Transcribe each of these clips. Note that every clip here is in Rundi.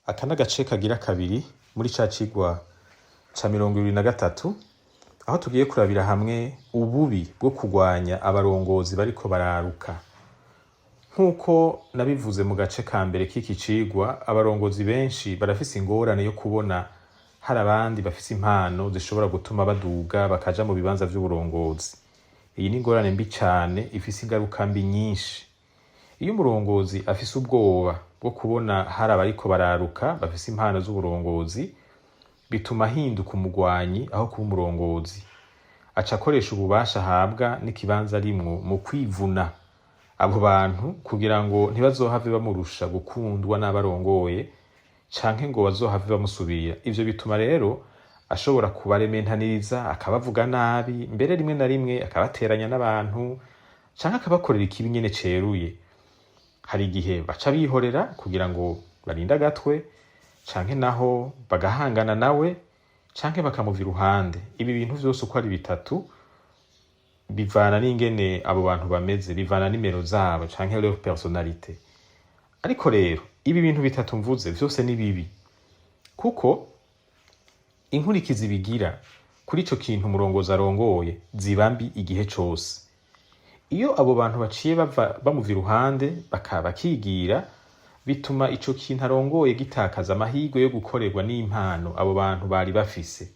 Aka n'agace kagira kabiri muri ca cigwa ca 23 aho tugiye kurabira hamwe ububi bwo kurwanya abarongozi bariko bararuka. Nkuko nabivuze mu gace ka mbere k'iki cigwa, abarongozi benshi barafise ingorane yo kubona hari abandi bafise impano zishobora gutuma baduga bakaja mu bibanza vy'uburongozi. Iyi ni ingorane mbi cane ifise ingaruka mbi nyinshi. Iyo umurongozi afise ubwoba bwo kubona hari abariko bararuka bafise impano z'uburongozi, bituma ahinduka umugwanyi aho kuba umurongozi. Aca akoresha ububasha ahabwa n'ikibanza arimwo mu kwivuna abo bantu kugira ngo ntibazohave bamurusha gukundwa n'abarongoye canke ngo bazohave bamusubira. Ivyo bituma rero ashobora kubarementaniriza, akabavuga nabi, mbere rimwe na rimwe akabateranya n'abantu canke akabakorera ikibi nyene ceruye. Hari igihe baca bihorera kugira ngo barinde agatwe, canke naho bagahangana nawe, canke bakamuva iruhande. Ibi bintu vyose uko ari bitatu bivana n'ingene abo bantu bameze, bivana n'imero zabo canke leur personnalité. Ariko rero ibi bintu bitatu mvuze vyose ni bibi, kuko inkurikizi bigira kuri ico kintu umurongozi arongoye ziba mbi igihe cose. Iyo abo bantu baciye bamuva iruhande bakigira, bituma ico kintu arongoye gitakaza amahirwe yo gukorerwa n'impano abo bantu bari bafise.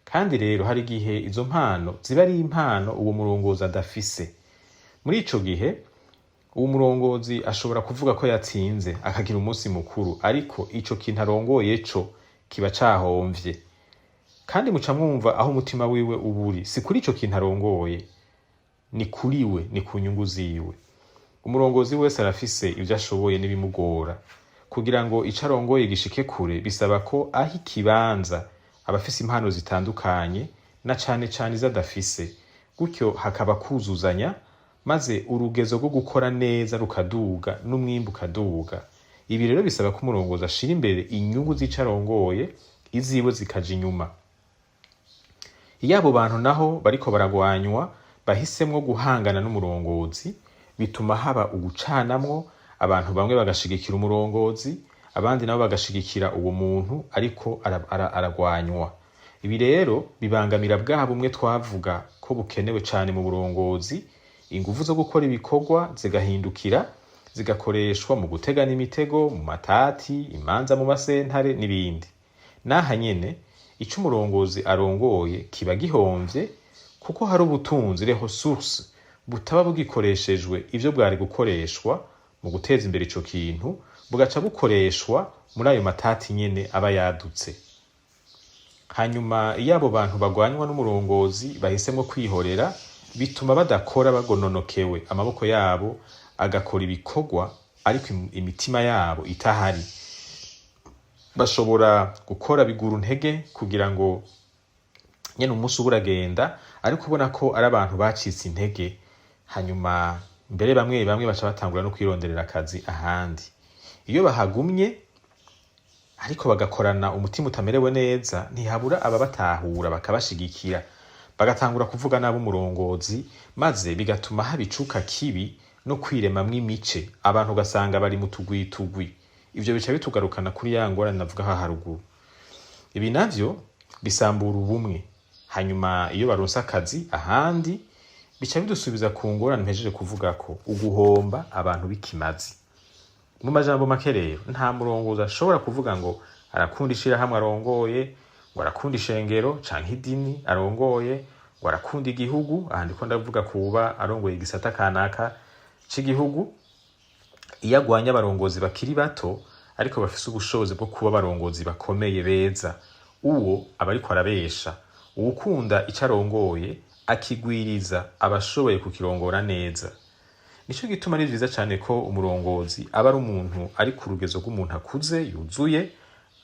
Kandi rero hari igihe izo mpano ziba ari impano uwo murongozi adafise. Muri ico gihe uwo murongozi ashobora kuvuga ko yatsinze akagira umunsi mukuru, ariko ico kintu arongoye co kiba cahomvye. Kandi muca mwumva aho umutima wiwe uburi, si kuri ico kintu arongoye, ni kuriwe, ni ku nyungu ziwe. Umurongozi wese arafise ivyo ashoboye n'ibimugora. Kugira ngo ico arongoye gishike kure, bisaba ko aho ikibanza abafise impano zitandukanye na cane cane izo adafise. Gutyo hakaba kuzuzanya, maze urugezo rwo gukora neza rukaduga n'umwimbu ukaduga. Ibi rero bisaba ko umurongozi ashira imbere inyungu z'ico arongoye, iziwe zikaja inyuma. Iyo abo bantu naho bariko baragwanywa bahisemwo guhangana n'umurongozi, bituma haba ugucanamwo, abantu bamwe bagashigikira umurongozi, abandi nabo bagashigikira uwo muntu ariko aragwanywa. Ibi rero bibangamira bwa bumwe twavuga ko bukenewe cane mu burongozi. Inguvu zo gukora ibikorwa zigahindukira, zigakoreshwa mu gutegana imitego, mu matati, imanza mu masentare n'ibindi. Naha nyene ico umurongozi arongoye kiba gihomvye, kuko hari ubutunzi ressources butaba bugikoreshejwe ivyo bwari gukoreshwa mu guteza imbere ico kintu, bugaca bukoreshwa muri ayo matati nyene aba yadutse. Hanyuma iyo abo bantu bagwanywa n'umurongozi bahisemwo kwihorera, bituma badakora bagononokewe, amaboko yabo agakora ibikorwa ariko imitima yabo itahari. Bashobora gukora biguru ntege kugira ngo nyene umunsi uragenda, ariko ubona ko ari abantu bacitse intege. Hanyuma mbere bamwe baca batangura no kwironderera akazi ahandi. Iyo bahagumye ariko bagakorana umutima utamerewe neza, ntihabura ababatahura bakabashigikira, bagatangura kuvuga nabo umurongozi, maze bigatuma haba icuka kibi no kwiremamwo imice. Abantu ugasanga bari mu tugwi. Ivyo bica bitugarukana kuri ya ngorane navuga ha haruguru. Ibi navyo bisambura ubumwe. Hanyuma iyo baronse akazi ahandi, bica bidusubiza ku ngorane mpejeje kuvuga ko uguhomba abantu bikimazi. Mu majambo make rero, nta murongozi ashobora kuvuga ngo arakunda ishirahamwe arongoye, ngo arakunda ishengero canke idini arongoye, ngo arakunda igihugu. Aha ndiko ndavuga kuba arongoye igisata kanaka c'igihugu. Iyo agwanya abarongozi bakiri bato ariko bafise ubushobozi bwo kuba abarongozi bakomeye beza, uwo aba ariko arabesha. Uwukunda ico arongoye akigwiriza abashoboye kukirongora neza. Nico gituma ari vyiza cane ko umurongozi aba ari umuntu ari ku rugezo rw'umuntu akuze yuzuye,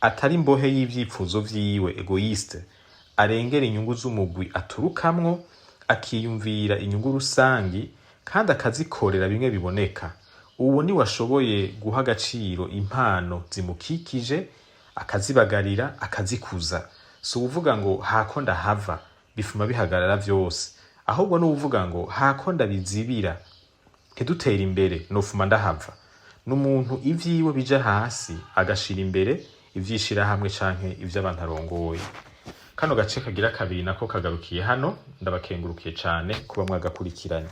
atari imbohe y'ivyifuzo vyiwe egoiste, arengera inyungu z'umugwi aturukamwo, akiyumvira inyungu rusangi kandi akazikorera bimwe biboneka. Uwo ni washoboye guha agaciro impano zimukikije, akazibagarira, akazikuza. Si uvuga ngo hako ndahava bifuma bihagarara vyose, ahubwo ni uvuga ngo hako ndabizibira ntidutera imbere nofuma ndahava. N'umuntu ivyiwe bija hasi agashira imbere ivy'ishirahamwe canke ivy'abantu arongoye. Kano gace kagira kabiri nako kagarukiye hano, ndabakengurukiye cane kuba mwagakurikiranye.